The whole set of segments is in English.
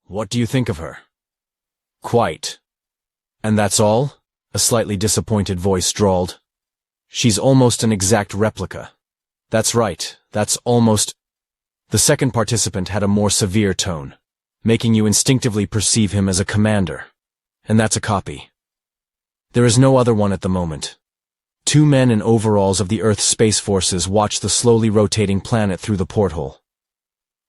What do you think of her? Quite. And that's all? A slightly disappointed voice drawled. She's almost an exact replica. That's right, that's almost... The second participant had a more severe tone, making you instinctively perceive him as a commander. And that's a copy. There is no other one at the moment. Two men in overalls of the Earth's Space Forces watched the slowly rotating planet through the porthole.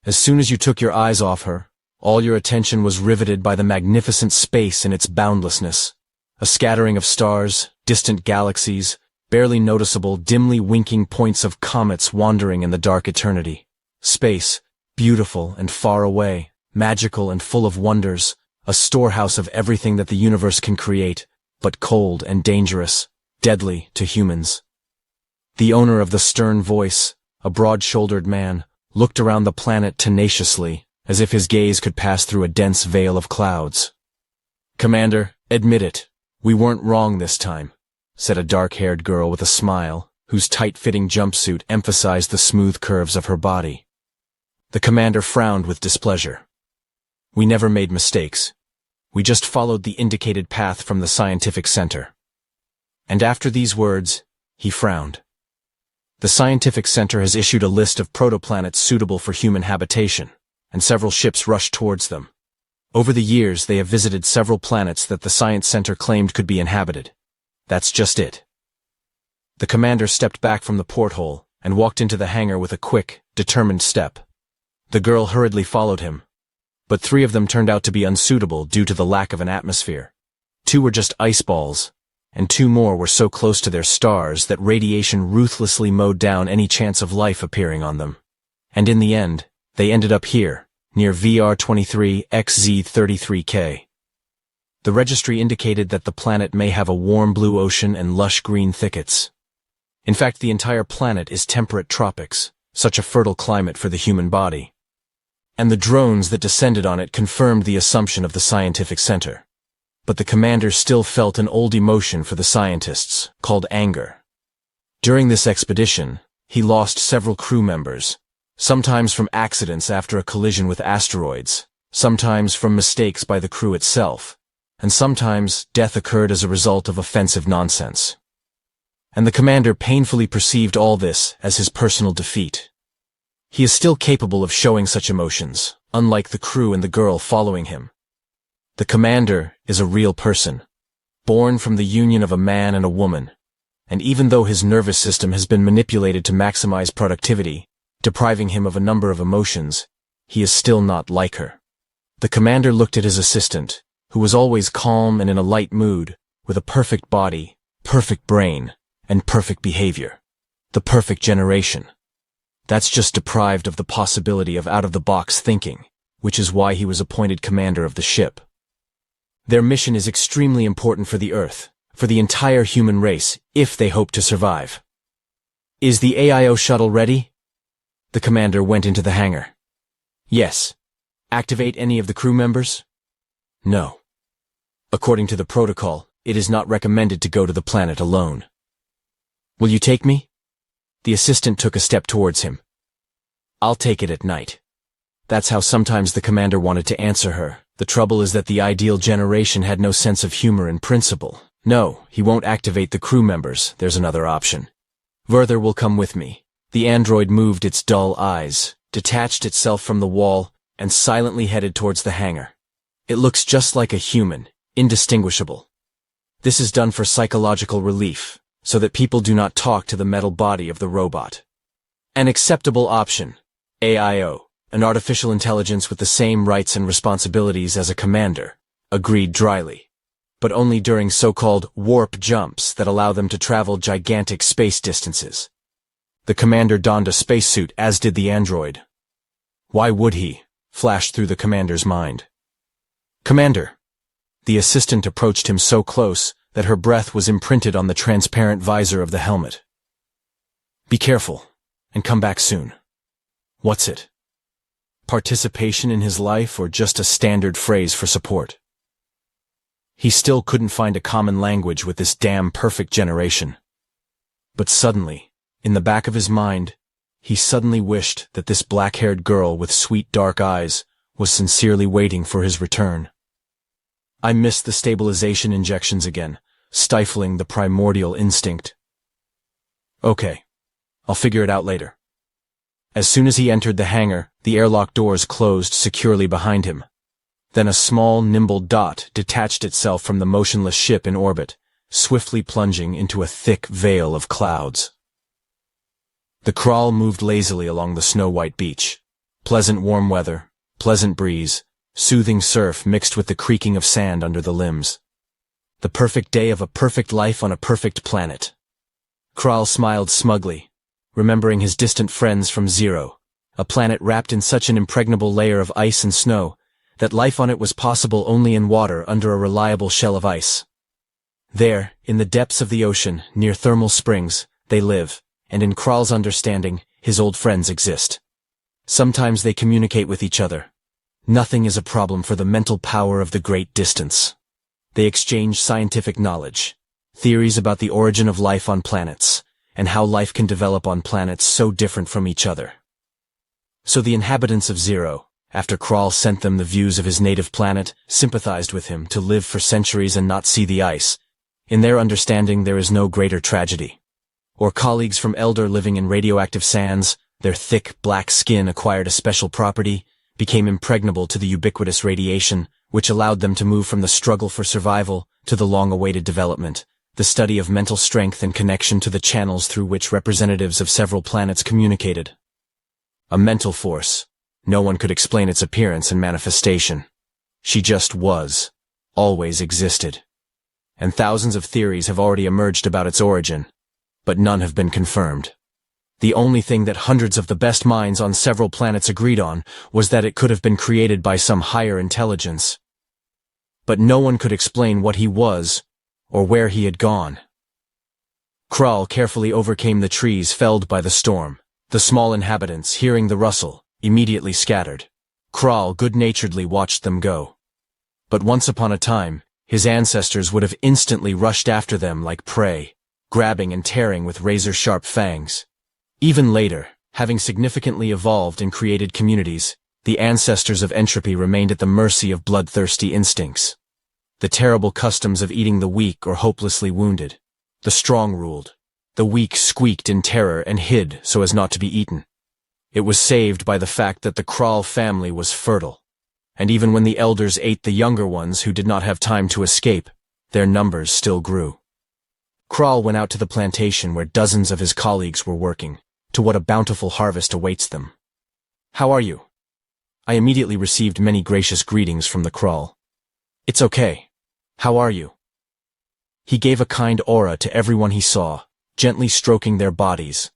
As soon as you took your eyes off her, all your attention was riveted by the magnificent space in its boundlessness. A scattering of stars, distant galaxies, barely noticeable, dimly winking points of comets wandering in the dark eternity. Space, beautiful and far away, magical and full of wonders, a storehouse of everything that the universe can create, but cold and dangerous, deadly to humans. The owner of the stern voice, a broad-shouldered man, looked around the planet tenaciously, as if his gaze could pass through a dense veil of clouds. "Commander, admit it, we weren't wrong this time," said a dark-haired girl with a smile, whose tight-fitting jumpsuit emphasized the smooth curves of her body. The commander frowned with displeasure. "We never made mistakes. We just followed the indicated path from the scientific center." And after these words, he frowned. The scientific center has issued a list of protoplanets suitable for human habitation, and several ships rushed towards them. Over the years, they have visited several planets that the science center claimed could be inhabited. That's just it. The commander stepped back from the porthole and walked into the hangar with a quick, determined step. The girl hurriedly followed him, but 3 of them turned out to be unsuitable due to the lack of an atmosphere. 2 were just ice balls, and 2 more were so close to their stars that radiation ruthlessly mowed down any chance of life appearing on them. And in the end, they ended up here, near VR23XZ33K. The registry indicated that the planet may have a warm blue ocean and lush green thickets. In fact, the entire planet is temperate tropics, such a fertile climate for the human body. And the drones that descended on it confirmed the assumption of the scientific center. But the commander still felt an old emotion for the scientists, called anger. During this expedition, he lost several crew members, sometimes from accidents after a collision with asteroids, sometimes from mistakes by the crew itself, and sometimes death occurred as a result of offensive nonsense. And the commander painfully perceived all this as his personal defeat. He is still capable of showing such emotions, unlike the crew and the girl following him. The commander is a real person, born from the union of a man and a woman, and even though his nervous system has been manipulated to maximize productivity, depriving him of a number of emotions, he is still not like her. The commander looked at his assistant, who was always calm and in a light mood, with a perfect body, perfect brain, and perfect behavior. The perfect generation. That's just deprived of the possibility of out-of-the-box thinking, which is why he was appointed commander of the ship. Their mission is extremely important for the Earth, for the entire human race, if they hope to survive. "Is the AIO shuttle ready?" The commander went into the hangar. "Yes." "Activate any of the crew members?" "No." "According to the protocol, it is not recommended to go to the planet alone." "Will you take me?" The assistant took a step towards him. "I'll take it at night." That's how sometimes the commander wanted to answer her. The trouble is that the ideal generation had no sense of humor in principle. "No, he won't activate the crew members. There's another option. Werther will come with me." The android moved its dull eyes, detached itself from the wall, and silently headed towards the hangar. It looks just like a human, indistinguishable. This is done for psychological relief, so that people do not talk to the metal body of the robot. An acceptable option. AIO, an artificial intelligence with the same rights and responsibilities as a commander, agreed dryly. But only during so-called warp jumps that allow them to travel gigantic space distances. The commander donned a spacesuit, as did the android. Why would he? Flashed through the commander's mind. "Commander." The assistant approached him so close that her breath was imprinted on the transparent visor of the helmet. "Be careful, and come back soon." What's it? Participation in his life or just a standard phrase for support? He still couldn't find a common language with this damn perfect generation. But suddenly, in the back of his mind, he suddenly wished that this black-haired girl with sweet dark eyes was sincerely waiting for his return. I missed the stabilization injections again, stifling the primordial instinct. Okay, I'll figure it out later. As soon as he entered the hangar, the airlock doors closed securely behind him. Then a small, nimble dot detached itself from the motionless ship in orbit, swiftly plunging into a thick veil of clouds. The Kral moved lazily along the snow-white beach. Pleasant warm weather, pleasant breeze, soothing surf mixed with the creaking of sand under the limbs. The perfect day of a perfect life on a perfect planet. Kral smiled smugly, remembering his distant friends from Zero, a planet wrapped in such an impregnable layer of ice and snow that life on it was possible only in water under a reliable shell of ice. There, in the depths of the ocean, near thermal springs, they live, and in Kral's understanding, his old friends exist. Sometimes they communicate with each other. Nothing is a problem for the mental power of the great distance. They exchange scientific knowledge, theories about the origin of life on planets, and how life can develop on planets so different from each other. So the inhabitants of Zero, after Kral sent them the views of his native planet, sympathized with him to live for centuries and not see the ice. In their understanding, there is no greater tragedy. Or colleagues from Elder living in radioactive sands, their thick, black skin acquired a special property, became impregnable to the ubiquitous radiation, which allowed them to move from the struggle for survival to the long-awaited development, the study of mental strength and connection to the channels through which representatives of several planets communicated. A mental force. No one could explain its appearance and manifestation. She just was, always existed. And thousands of theories have already emerged about its origin, but none have been confirmed. The only thing that hundreds of the best minds on several planets agreed on was that it could have been created by some higher intelligence. But no one could explain what he was, or where he had gone. Kral carefully overcame the trees felled by the storm. The small inhabitants, hearing the rustle, immediately scattered. Kral good-naturedly watched them go. But once upon a time, his ancestors would have instantly rushed after them like prey, grabbing and tearing with razor-sharp fangs. Even later, having significantly evolved and created communities, the ancestors of entropy remained at the mercy of bloodthirsty instincts. The terrible customs of eating the weak or hopelessly wounded. The strong ruled. The weak squeaked in terror and hid so as not to be eaten. It was saved by the fact that the Kral family was fertile. And even when the elders ate the younger ones who did not have time to escape, their numbers still grew. Kral went out to the plantation where dozens of his colleagues were working. To what a bountiful harvest awaits them. How are you? I immediately received many gracious greetings from the Kral. It's okay. How are you? He gave a kind aura to everyone he saw, gently stroking their bodies.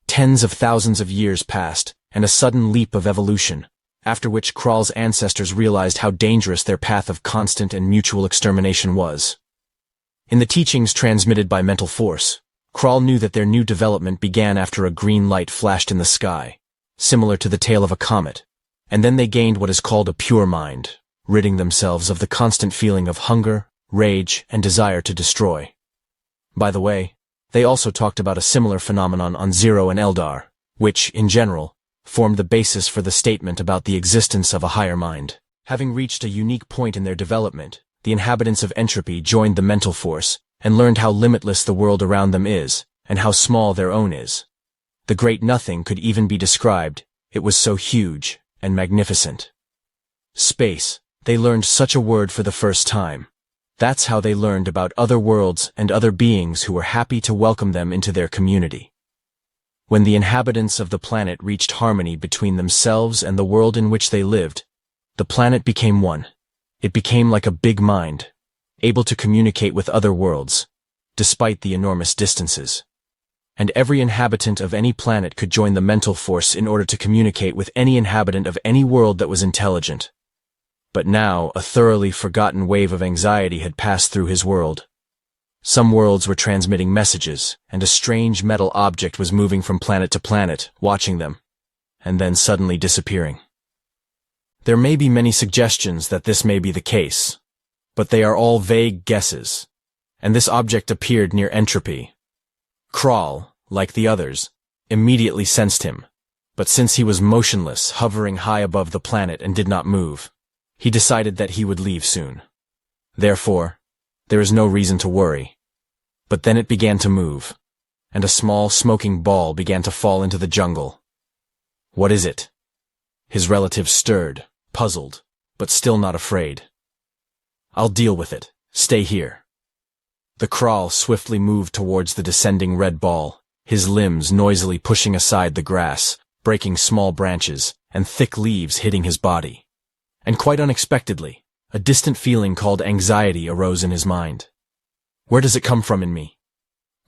Tens of thousands of years passed, and a sudden leap of evolution, after which Kral's ancestors realized how dangerous their path of constant and mutual extermination was. In the teachings transmitted by mental force, Kral knew that their new development began after a green light flashed in the sky, similar to the tail of a comet, and then they gained what is called a pure mind, ridding themselves of the constant feeling of hunger, rage, and desire to destroy. By the way, they also talked about a similar phenomenon on Zero and Eldar, which, in general, formed the basis for the statement about the existence of a higher mind. Having reached a unique point in their development, the inhabitants of entropy joined the mental force and learned how limitless the world around them is, and how small their own is. The great nothing could even be described, it was so huge and magnificent. Space, they learned such a word for the first time. That's how they learned about other worlds and other beings who were happy to welcome them into their community. When the inhabitants of the planet reached harmony between themselves and the world in which they lived, the planet became one. It became like a big mind, able to communicate with other worlds, despite the enormous distances. And every inhabitant of any planet could join the mental force in order to communicate with any inhabitant of any world that was intelligent. But now, a thoroughly forgotten wave of anxiety had passed through his world. Some worlds were transmitting messages, and a strange metal object was moving from planet to planet, watching them, and then suddenly disappearing. There may be many suggestions that this may be the case, but they are all vague guesses, and this object appeared near entropy. Kral, like the others, immediately sensed him. But since he was motionless, hovering high above the planet and did not move, he decided that he would leave soon. Therefore, there is no reason to worry. But then it began to move, and a small smoking ball began to fall into the jungle. What is it? His relative stirred, puzzled, but still not afraid. I'll deal with it. Stay here. The Kral swiftly moved towards the descending red ball, his limbs noisily pushing aside the grass, breaking small branches, and thick leaves hitting his body. And quite unexpectedly, a distant feeling called anxiety arose in his mind. Where does it come from in me?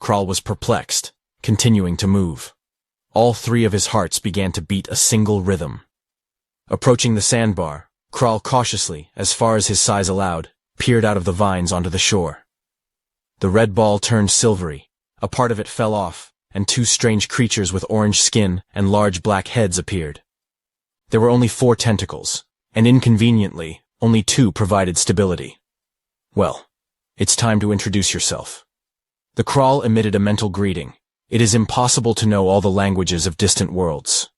Kral was perplexed, continuing to move. All three of his hearts began to beat a single rhythm. Approaching the sandbar, Kral cautiously, as far as his size allowed, peered out of the vines onto the shore. The red ball turned silvery, a part of it fell off, and two strange creatures with orange skin and large black heads appeared. There were only 4 tentacles, and inconveniently, only 2 provided stability. Well, it's time to introduce yourself. The Kral emitted a mental greeting. It is impossible to know all the languages of distant worlds.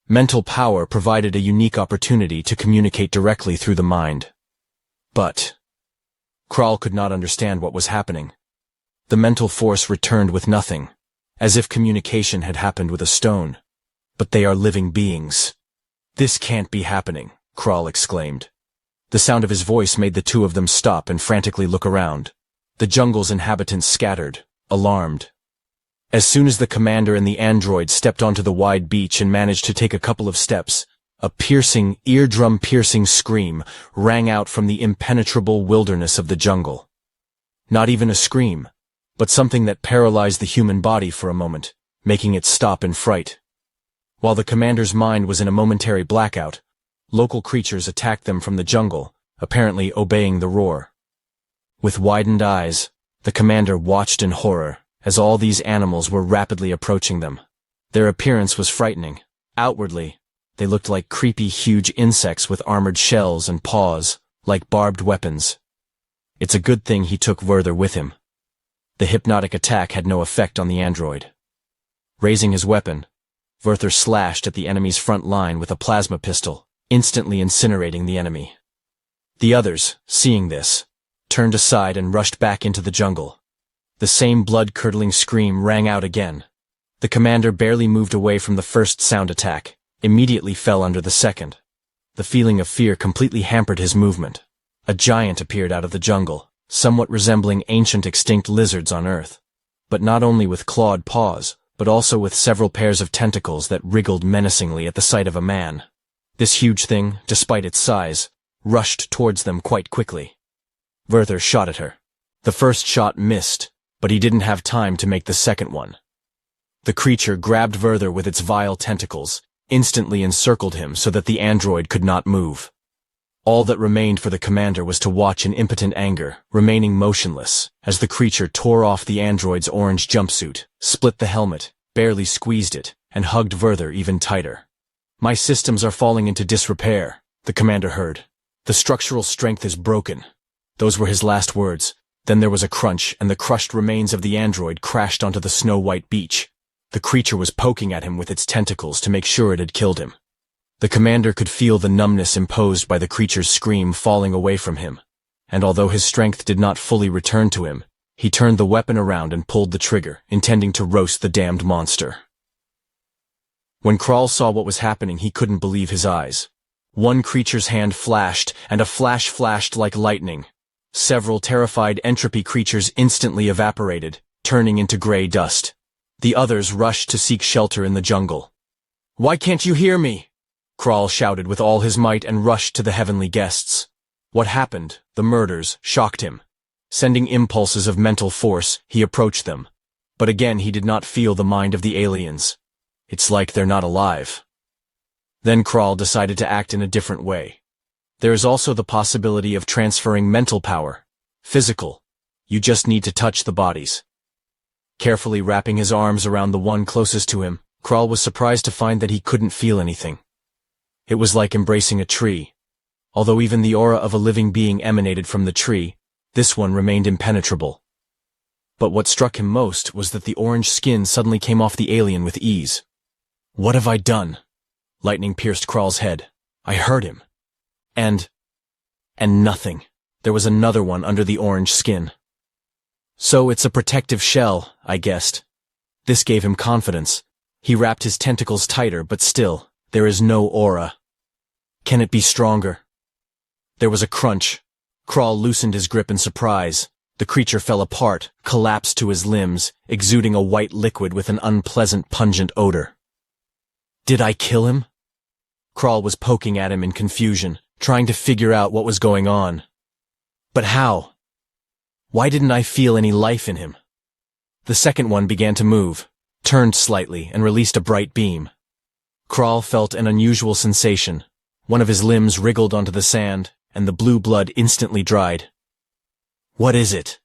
Mental power provided a unique opportunity to communicate directly through the mind. But Kral could not understand what was happening. The mental force returned with nothing, as if communication had happened with a stone. But they are living beings. This can't be happening, Kral exclaimed. The sound of his voice made the 2 of them stop and frantically look around. The jungle's inhabitants scattered, alarmed. As soon as the commander and the android stepped onto the wide beach and managed to take a couple of steps, a piercing, eardrum-piercing scream rang out from the impenetrable wilderness of the jungle. Not even a scream, but something that paralyzed the human body for a moment, making it stop in fright. While the commander's mind was in a momentary blackout, local creatures attacked them from the jungle, apparently obeying the roar. With widened eyes, the commander watched in horror as all these animals were rapidly approaching them. Their appearance was frightening. Outwardly, they looked like creepy, huge insects with armored shells and paws, like barbed weapons. It's a good thing he took Werther with him. The hypnotic attack had no effect on the android. Raising his weapon, Werther slashed at the enemy's front line with a plasma pistol, instantly incinerating the enemy. The others, seeing this, turned aside and rushed back into the jungle. The same blood-curdling scream rang out again. The commander barely moved away from the first sound attack, immediately fell under the second. The feeling of fear completely hampered his movement. A giant appeared out of the jungle, somewhat resembling ancient extinct lizards on Earth, but not only with clawed paws, but also with several pairs of tentacles that wriggled menacingly at the sight of a man. This huge thing, despite its size, rushed towards them quite quickly. Werther shot at her. The first shot missed, but he didn't have time to make the second one. The creature grabbed Werther with its vile tentacles, instantly encircled him so that the android could not move. All that remained for the commander was to watch in impotent anger, remaining motionless, as the creature tore off the android's orange jumpsuit, split the helmet, barely squeezed it, and hugged Werther even tighter. "My systems are falling into disrepair," the commander heard. "The structural strength is broken." Those were his last words. Then there was a crunch, and the crushed remains of the android crashed onto the snow-white beach. The creature was poking at him with its tentacles to make sure it had killed him. The commander could feel the numbness imposed by the creature's scream falling away from him, and although his strength did not fully return to him, he turned the weapon around and pulled the trigger, intending to roast the damned monster. When Kral saw what was happening, he couldn't believe his eyes. One creature's hand flashed, and a flash flashed like lightning. Several terrified entropy creatures instantly evaporated, turning into gray dust. The others rushed to seek shelter in the jungle. "Why can't you hear me?" Kral shouted with all his might and rushed to the heavenly guests. What happened, the murders, shocked him. Sending impulses of mental force, he approached them. But again he did not feel the mind of the aliens. It's like they're not alive. Then Kral decided to act in a different way. There is also the possibility of transferring mental power. Physical. You just need to touch the bodies. Carefully wrapping his arms around the one closest to him, Kral was surprised to find that he couldn't feel anything. It was like embracing a tree. Although even the aura of a living being emanated from the tree, this one remained impenetrable. But what struck him most was that the orange skin suddenly came off the alien with ease. What have I done? Lightning pierced Crawl's head. I heard him. And nothing. There was another one under the orange skin. So it's a protective shell, I guessed. This gave him confidence. He wrapped his tentacles tighter, but still, there is no aura. Can it be stronger? There was a crunch. Crawl loosened his grip in surprise. The creature fell apart, collapsed to his limbs, exuding a white liquid with an unpleasant, pungent odor. Did I kill him? Crawl was poking at him in confusion, trying to figure out what was going on. But how? Why didn't I feel any life in him? The second one began to move, turned slightly, and released a bright beam. Crawl felt an unusual sensation. One of his limbs wriggled onto the sand, and the blue blood instantly dried. What is it?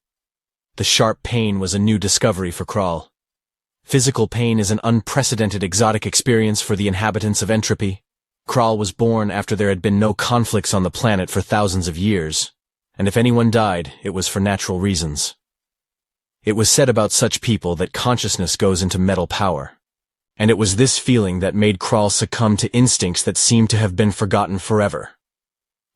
The sharp pain was a new discovery for Crawl. Physical pain is an unprecedented exotic experience for the inhabitants of Entropy. Crawl was born after there had been no conflicts on the planet for thousands of years, and if anyone died, it was for natural reasons. It was said about such people that consciousness goes into mental power, and it was this feeling that made Crawl succumb to instincts that seemed to have been forgotten forever.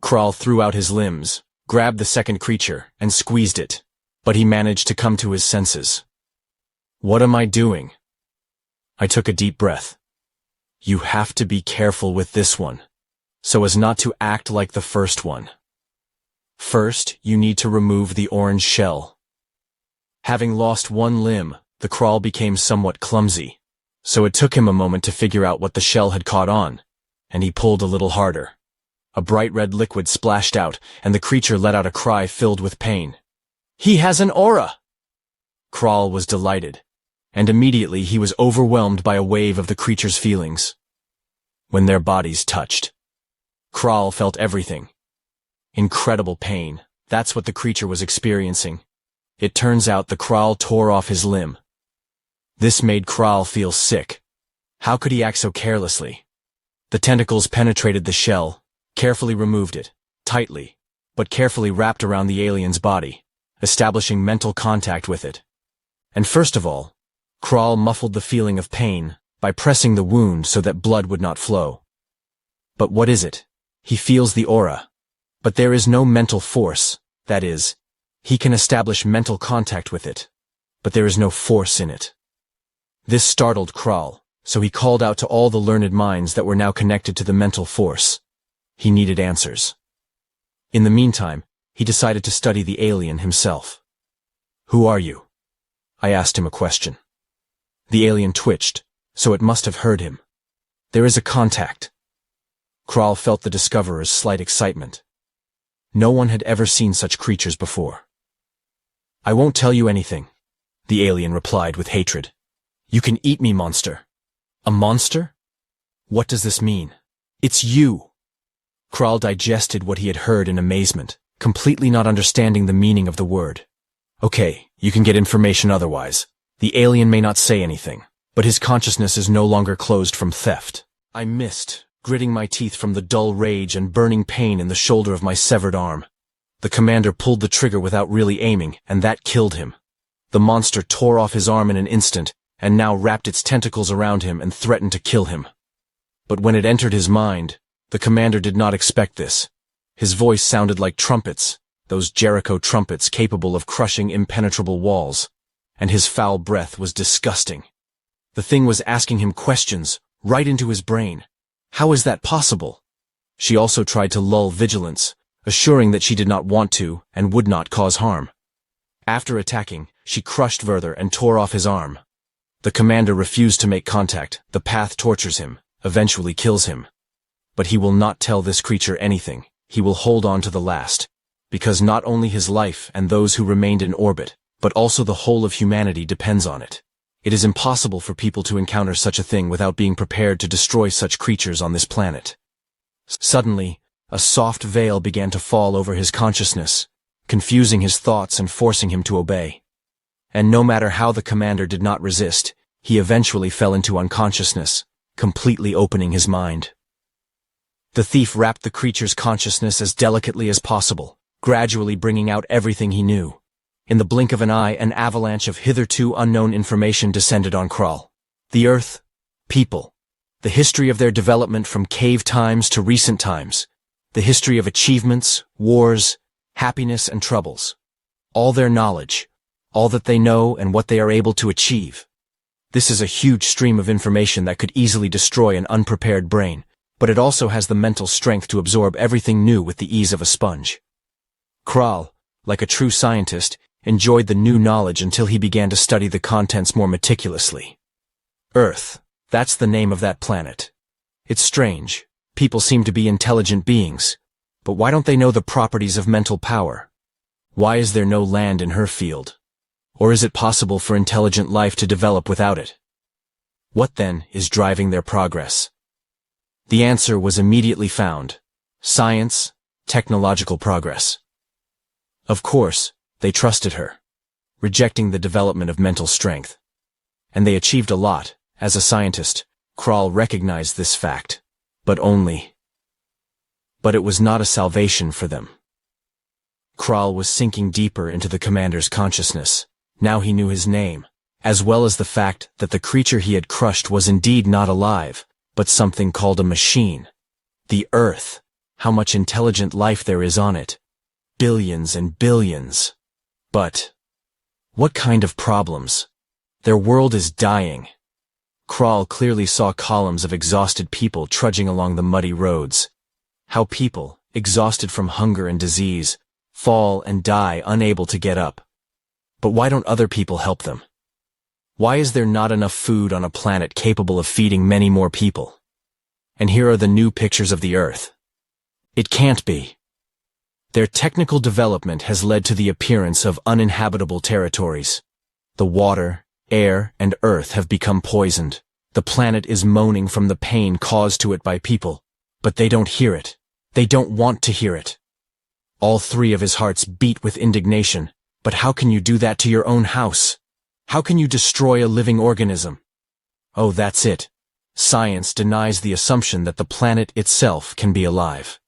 Crawl threw out his limbs, grabbed the second creature, and squeezed it, but he managed to come to his senses. What am I doing? I took a deep breath. You have to be careful with this one, so as not to act like the first one. First, you need to remove the orange shell. Having lost one limb, the Crawl became somewhat clumsy, so it took him a moment to figure out what the shell had caught on, and he pulled a little harder. A bright red liquid splashed out, and the creature let out a cry filled with pain. He has an aura! Crawl was delighted, and immediately he was overwhelmed by a wave of the creature's feelings. When their bodies touched, Crawl felt everything. Incredible pain. That's what the creature was experiencing. It turns out the Crawl tore off his limb. This made Crawl feel sick. How could he act so carelessly? The tentacles penetrated the shell, carefully removed it, tightly, but carefully wrapped around the alien's body, establishing mental contact with it. And first of all, Crawl muffled the feeling of pain by pressing the wound so that blood would not flow. But what is it? He feels the aura. But there is no mental force, that is, he can establish mental contact with it, but there is no force in it. This startled Crawl, so he called out to all the learned minds that were now connected to the mental force. He needed answers. In the meantime, he decided to study the alien himself. Who are you? I asked him a question. The alien twitched, so it must have heard him. There is a contact. Crawl felt the discoverer's slight excitement. No one had ever seen such creatures before. I won't tell you anything, the alien replied with hatred. You can eat me, monster. A monster? What does this mean? It's you. Crawl digested what he had heard in amazement, completely not understanding the meaning of the word. Okay, you can get information otherwise. The alien may not say anything, but his consciousness is no longer closed from theft. I missed, gritting my teeth from the dull rage and burning pain in the shoulder of my severed arm. The commander pulled the trigger without really aiming, and that killed him. The monster tore off his arm in an instant, and now wrapped its tentacles around him and threatened to kill him. But when it entered his mind, the commander did not expect this. His voice sounded like trumpets, those Jericho trumpets capable of crushing impenetrable walls, and his foul breath was disgusting. The thing was asking him questions, right into his brain. How is that possible? She also tried to lull vigilance, assuring that she did not want to and would not cause harm. After attacking, she crushed Werther and tore off his arm. The commander refused to make contact. The path tortures him, eventually kills him. But he will not tell this creature anything. He will hold on to the last, because not only his life and those who remained in orbit, but also the whole of humanity depends on it. It is impossible for people to encounter such a thing without being prepared to destroy such creatures on this planet. Suddenly, a soft veil began to fall over his consciousness, confusing his thoughts and forcing him to obey. And no matter how the commander did not resist, he eventually fell into unconsciousness, completely opening his mind. The thief wrapped the creature's consciousness as delicately as possible, gradually bringing out everything he knew. In the blink of an eye, an avalanche of hitherto unknown information descended on Crawl. The Earth, people, The history of their development from cave times to recent times. The history of achievements, wars, happiness, and troubles. All their knowledge. All that they know and what they are able to achieve. This is a huge stream of information that could easily destroy an unprepared brain, but it also has the mental strength to absorb everything new with the ease of a sponge. Kral, like a true scientist, enjoyed the new knowledge until he began to study the contents more meticulously. Earth. That's the name of that planet. It's strange. People seem to be intelligent beings. But why don't they know the properties of mental power? Why is there no land in her field? Or is it possible for intelligent life to develop without it? What then is driving their progress? The answer was immediately found. Science, technological progress. Of course, they trusted her, rejecting the development of mental strength. And they achieved a lot. As a scientist, Kral recognized this fact, but it was not a salvation for them. Kral was sinking deeper into the commander's consciousness. Now he knew his name, as well as the fact that the creature he had crushed was indeed not alive, but something called a machine. The Earth. How much intelligent life there is on it. Billions and billions. But what kind of problems? Their world is dying. Kral clearly saw columns of exhausted people trudging along the muddy roads. How people, exhausted from hunger and disease, fall and die unable to get up. But why don't other people help them? Why is there not enough food on a planet capable of feeding many more people? And here are the new pictures of the Earth. It can't be. Their technical development has led to the appearance of uninhabitable territories. The water, air, and earth have become poisoned. The planet is moaning from the pain caused to it by people, but they don't hear it. They don't want to hear it. All three of his hearts beat with indignation. But how can you do that to your own house? How can you destroy a living organism? Oh, that's it. Science denies the assumption that the planet itself can be alive.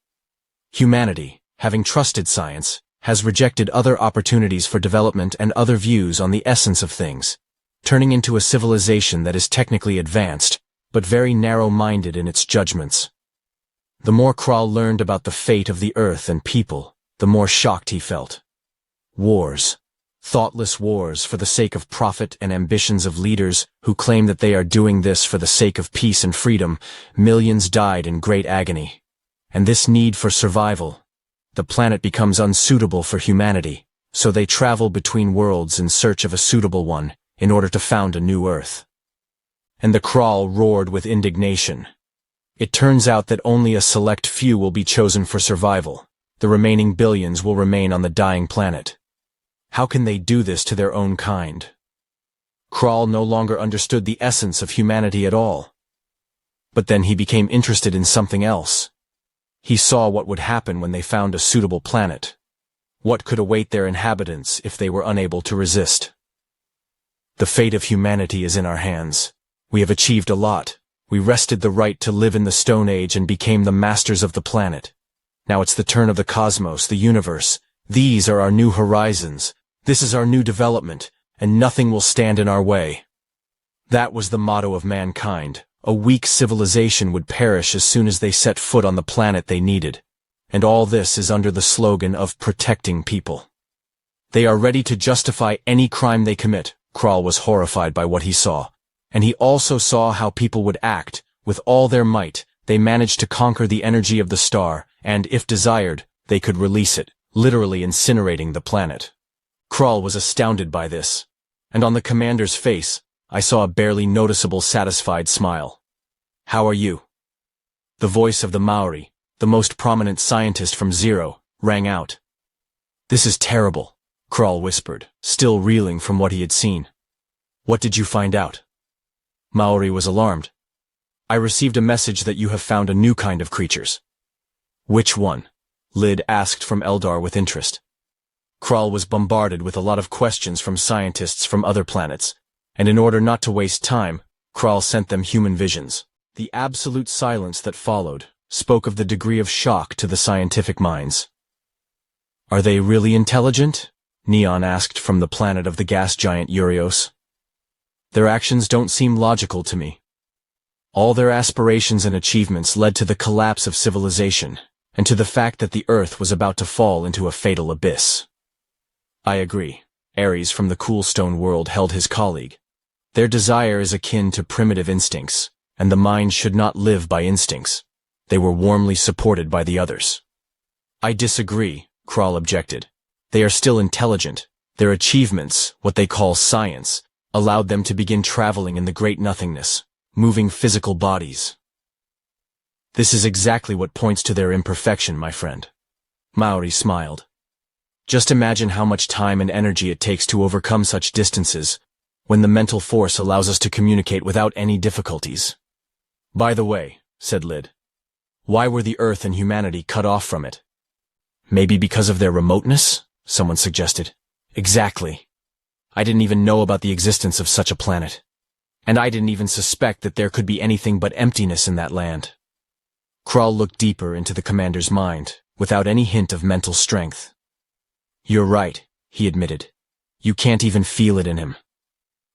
Humanity, having trusted science, has rejected other opportunities for development and other views on the essence of things, turning into a civilization that is technically advanced, but very narrow-minded in its judgments. The more Kral learned about the fate of the Earth and people, the more shocked he felt. Wars. Thoughtless wars for the sake of profit and ambitions of leaders who claim that they are doing this for the sake of peace and freedom. Millions died in great agony. And this need for survival. The planet becomes unsuitable for humanity, so they travel between worlds in search of a suitable one, in order to found a new Earth. And the Kral roared with indignation. It turns out that only a select few will be chosen for survival. The remaining billions will remain on the dying planet. How can they do this to their own kind? Kral no longer understood the essence of humanity at all. But then he became interested in something else. He saw what would happen when they found a suitable planet. What could await their inhabitants if they were unable to resist? The fate of humanity is in our hands. We have achieved a lot. We wrested the right to live in the Stone Age and became the masters of the planet. Now it's the turn of the cosmos, the universe. These are our new horizons. This is our new development, and nothing will stand in our way. That was the motto of mankind. A weak civilization would perish as soon as they set foot on the planet they needed. And all this is under the slogan of protecting people. They are ready to justify any crime they commit. Kral was horrified by what he saw. And he also saw how people would act. With all their might, they managed to conquer the energy of the star, and, if desired, they could release it, literally incinerating the planet. Kral was astounded by this, and on the commander's face, I saw a barely noticeable satisfied smile. How are you? The voice of the Maori, the most prominent scientist from Zero, rang out. This is terrible, Kral whispered, still reeling from what he had seen. What did you find out? Maori was alarmed. I received a message that you have found a new kind of creatures. Which one? Lid asked from Eldar with interest. Kral was bombarded with a lot of questions from scientists from other planets, and in order not to waste time, Kral sent them human visions. The absolute silence that followed spoke of the degree of shock to the scientific minds. Are they really intelligent? Neon asked from the planet of the gas giant Urios. Their actions don't seem logical to me. All their aspirations and achievements led to the collapse of civilization, and to the fact that the Earth was about to fall into a fatal abyss. I agree. Ares from the Coolstone world held his colleague. Their desire is akin to primitive instincts, and the mind should not live by instincts. They were warmly supported by the others. I disagree, Krall objected. They are still intelligent. Their achievements, what they call science, allowed them to begin traveling in the great nothingness, moving physical bodies. This is exactly what points to their imperfection, my friend. Maori smiled. Just imagine how much time and energy it takes to overcome such distances, when the mental force allows us to communicate without any difficulties. By the way, said Lid, why were the Earth and humanity cut off from it? Maybe because of their remoteness? Someone suggested. Exactly. I didn't even know about the existence of such a planet. And I didn't even suspect that there could be anything but emptiness in that land. Krall looked deeper into the commander's mind, without any hint of mental strength. You're right, he admitted. You can't even feel it in him.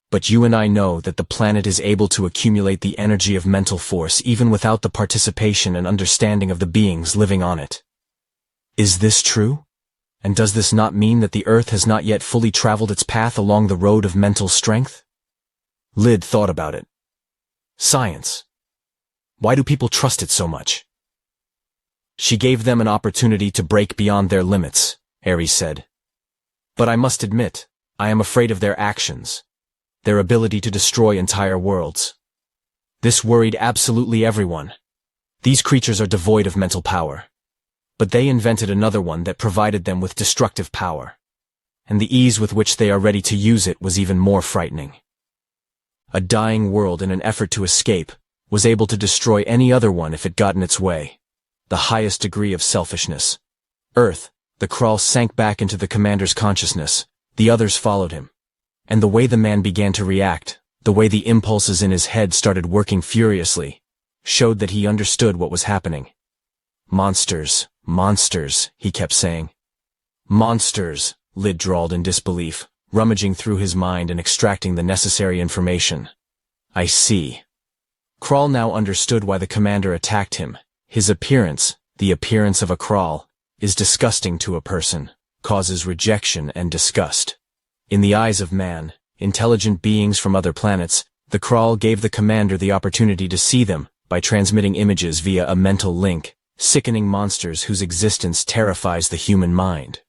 But you and I know that the planet is able to accumulate the energy of mental force even without the participation and understanding of the beings living on it. Is this true? And does this not mean that the Earth has not yet fully traveled its path along the road of mental strength? Lid thought about it. Science. Why do people trust it so much? She gave them an opportunity to break beyond their limits, Ares said. But I must admit, I am afraid of their actions, their ability to destroy entire worlds. This worried absolutely everyone. These creatures are devoid of mental power. But they invented another one that provided them with destructive power. And the ease with which they are ready to use it was even more frightening. A dying world in an effort to escape was able to destroy any other one if it got in its way. The highest degree of selfishness. Earth, the Krall sank back into the commander's consciousness. The others followed him. And the way the man began to react, the way the impulses in his head started working furiously, showed that he understood what was happening. Monsters, monsters, he kept saying. Monsters, Lid drawled in disbelief, rummaging through his mind and extracting the necessary information. I see. Krall now understood why the commander attacked him. His appearance, the appearance of a Krall, is disgusting to a person, causes rejection and disgust. In the eyes of man, intelligent beings from other planets, the Krall gave the commander the opportunity to see them by transmitting images via a mental link, sickening monsters whose existence terrifies the human mind.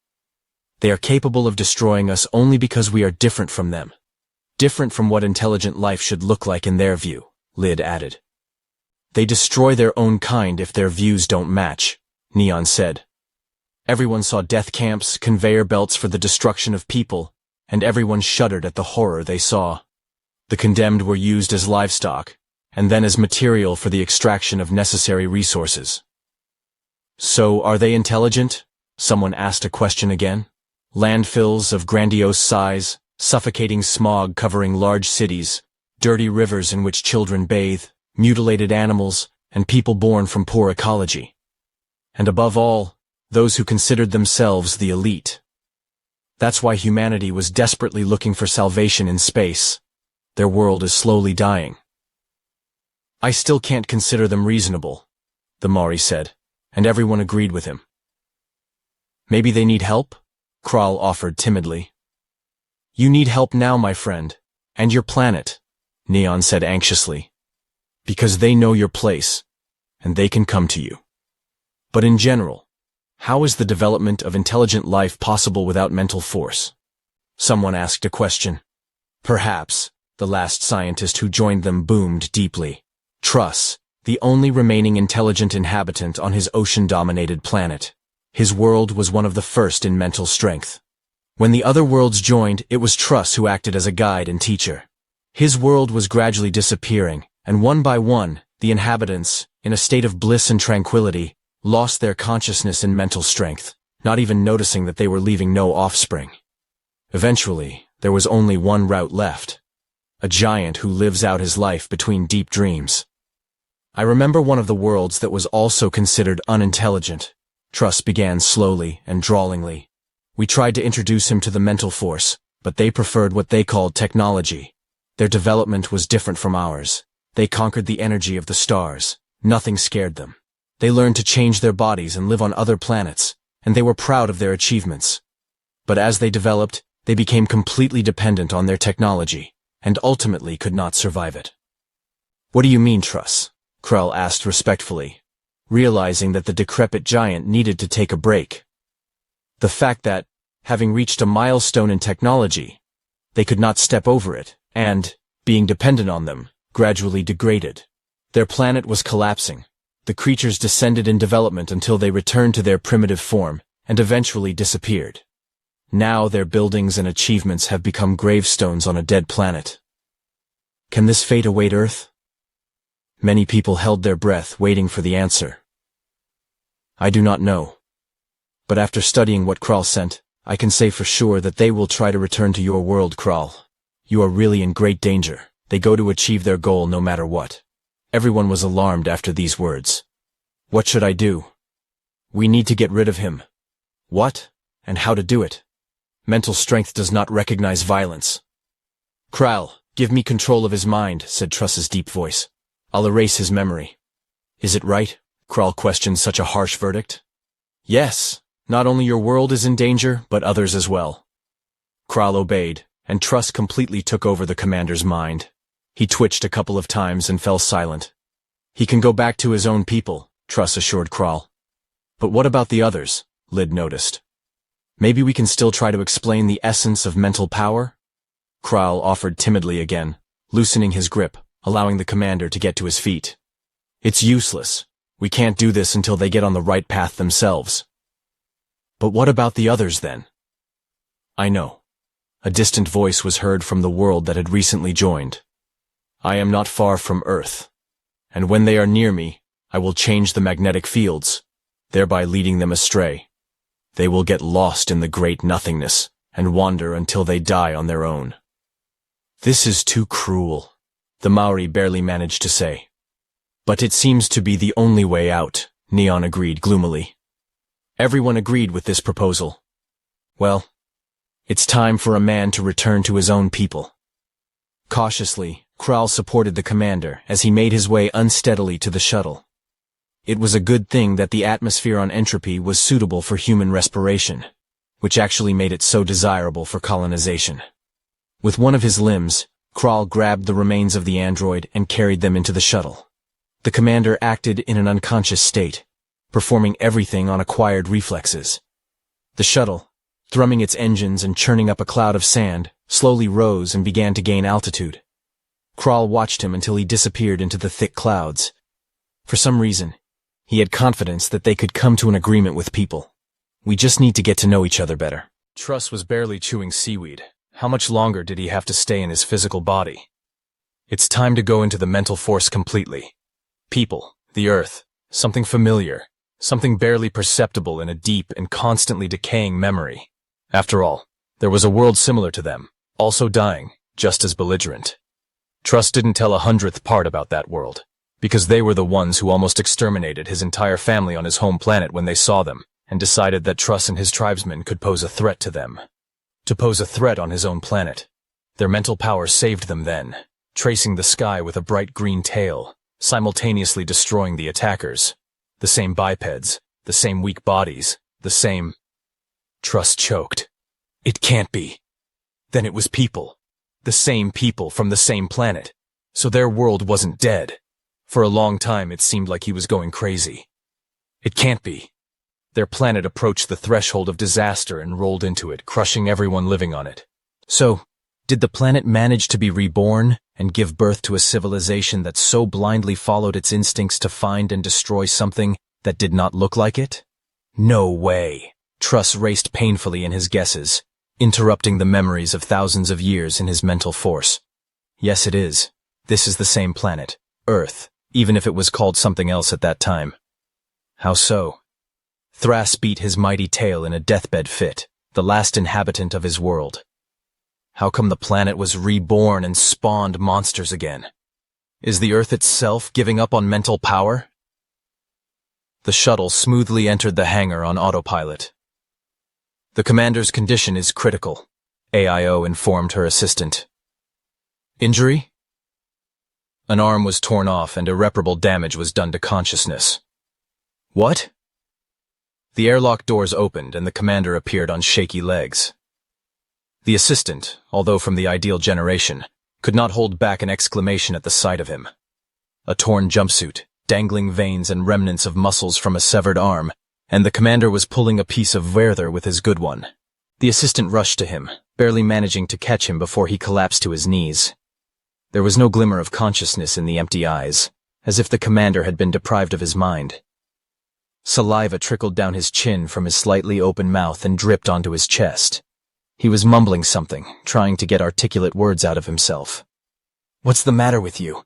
They are capable of destroying us only because we are different from them. Different from what intelligent life should look like in their view, Lid added. They destroy their own kind if their views don't match, Neon said. Everyone saw death camps, conveyor belts for the destruction of people, and everyone shuddered at the horror they saw. The condemned were used as livestock, and then as material for the extraction of necessary resources. So, are they intelligent? Someone asked a question again. Landfills of grandiose size, suffocating smog covering large cities, dirty rivers in which children bathe, mutilated animals, and people born from poor ecology. And above all, those who considered themselves the elite. That's why humanity was desperately looking for salvation in space. Their world is slowly dying. I still can't consider them reasonable, the Maori said, and everyone agreed with him. Maybe they need help? Krall offered timidly. You need help now, my friend, and your planet, Neon said anxiously. Because they know your place, and they can come to you. But in general, how is the development of intelligent life possible without mental force? Someone asked a question. Perhaps, the last scientist who joined them boomed deeply. Truss, the only remaining intelligent inhabitant on his ocean-dominated planet. His world was one of the first in mental strength. When the other worlds joined, it was Truss who acted as a guide and teacher. His world was gradually disappearing, and one by one, the inhabitants, in a state of bliss and tranquility, lost their consciousness and mental strength, not even noticing that they were leaving no offspring. Eventually, there was only one route left. A giant who lives out his life between deep dreams. I remember one of the worlds that was also considered unintelligent. Truss began slowly and drawlingly. We tried to introduce him to the mental force, but they preferred what they called technology. Their development was different from ours. They conquered the energy of the stars. Nothing scared them. They learned to change their bodies and live on other planets, and they were proud of their achievements. But as they developed, they became completely dependent on their technology, and ultimately could not survive it. "What do you mean, Truss?" Krell asked respectfully, realizing that the decrepit giant needed to take a break. The fact that, having reached a milestone in technology, they could not step over it, and, being dependent on them, gradually degraded. Their planet was collapsing. The creatures descended in development until they returned to their primitive form, and eventually disappeared. Now their buildings and achievements have become gravestones on a dead planet. Can this fate await Earth? Many people held their breath, waiting for the answer. I do not know. But after studying what Krall sent, I can say for sure that they will try to return to your world, Krall. You are really in great danger. They go to achieve their goal no matter what. Everyone was alarmed after these words. What should I do? We need to get rid of him. What? And how to do it? Mental strength does not recognize violence. Krall, give me control of his mind, said Truss's deep voice. I'll erase his memory. Is it right? Krall questioned such a harsh verdict. Yes, not only your world is in danger, but others as well. Krall obeyed, and Truss completely took over the commander's mind. He twitched a couple of times and fell silent. He can go back to his own people, Truss assured Krall. But what about the others? Lyd noticed. Maybe we can still try to explain the essence of mental power? Krall offered timidly again, loosening his grip, allowing the commander to get to his feet. It's useless. We can't do this until they get on the right path themselves. But what about the others then? I know. A distant voice was heard from the world that had recently joined. I am not far from Earth, and when they are near me, I will change the magnetic fields, thereby leading them astray. They will get lost in the great nothingness and wander until they die on their own. This is too cruel, the Maori barely managed to say. But it seems to be the only way out, Neon agreed gloomily. Everyone agreed with this proposal. Well, it's time for a man to return to his own people. Cautiously, Krall supported the commander as he made his way unsteadily to the shuttle. It was a good thing that the atmosphere on Entropy was suitable for human respiration, which actually made it so desirable for colonization. With one of his limbs, Krall grabbed the remains of the android and carried them into the shuttle. The commander acted in an unconscious state, performing everything on acquired reflexes. The shuttle, thrumming its engines and churning up a cloud of sand, slowly rose and began to gain altitude. Krall watched him until he disappeared into the thick clouds. For some reason, he had confidence that they could come to an agreement with people. We just need to get to know each other better. Truss was barely chewing seaweed. How much longer did he have to stay in his physical body? It's time to go into the mental force completely. People, the Earth, something familiar, something barely perceptible in a deep and constantly decaying memory. After all, there was a world similar to them, also dying, just as belligerent. Truss didn't tell 100th part about that world, because they were the ones who almost exterminated his entire family on his home planet when they saw them, and decided that Truss and his tribesmen could pose a threat to them. To pose a threat on his own planet. Their mental power saved them then, tracing the sky with a bright green tail, simultaneously destroying the attackers. The same bipeds, the same weak bodies, the same... Truss choked. It can't be. Then it was people. The same people from the same planet. So their world wasn't dead. For a long time it seemed like he was going crazy. It can't be. Their planet approached the threshold of disaster and rolled into it, crushing everyone living on it. So, did the planet manage to be reborn and give birth to a civilization that so blindly followed its instincts to find and destroy something that did not look like it? No way. Truss raced painfully in his guesses, interrupting the memories of thousands of years in his mental force. Yes, it is. This is the same planet, Earth, even if it was called something else at that time. How so? Thras beat his mighty tail in a deathbed fit, the last inhabitant of his world. How come the planet was reborn and spawned monsters again? Is the Earth itself giving up on mental power? The shuttle smoothly entered the hangar on autopilot. The commander's condition is critical, AIO informed her assistant. Injury? An arm was torn off and irreparable damage was done to consciousness. What? The airlock doors opened and the commander appeared on shaky legs. The assistant, although from the ideal generation, could not hold back an exclamation at the sight of him. A torn jumpsuit, dangling veins and remnants of muscles from a severed arm, and the commander was pulling a piece of leather with his good one. The assistant rushed to him, barely managing to catch him before he collapsed to his knees. There was no glimmer of consciousness in the empty eyes, as if the commander had been deprived of his mind. Saliva trickled down his chin from his slightly open mouth and dripped onto his chest. He was mumbling something, trying to get articulate words out of himself. "What's the matter with you?"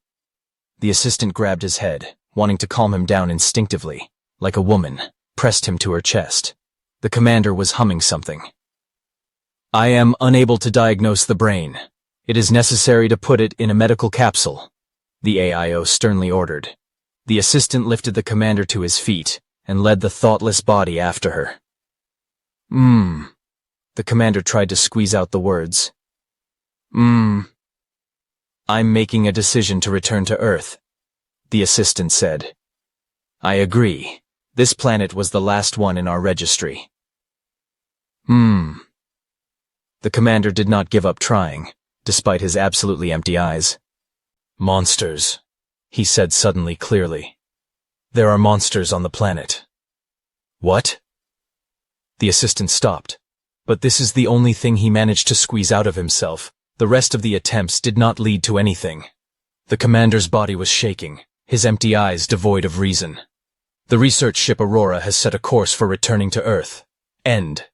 The assistant grabbed his head, wanting to calm him down instinctively, like a woman, pressed him to her chest. The commander was humming something. "I am unable to diagnose the brain. It is necessary to put it in a medical capsule," the AIO sternly ordered. The assistant lifted the commander to his feet and led the thoughtless body after her. The commander tried to squeeze out the words. "I'm making a decision to return to Earth," the assistant said. "I agree. This planet was the last one in our registry." The commander did not give up trying, despite his absolutely empty eyes. "Monsters," he said suddenly clearly. "There are monsters on the planet." "What?" The assistant stopped, but this is the only thing he managed to squeeze out of himself. The rest of the attempts did not lead to anything. The commander's body was shaking, his empty eyes devoid of reason. "The research ship Aurora has set a course for returning to Earth. End."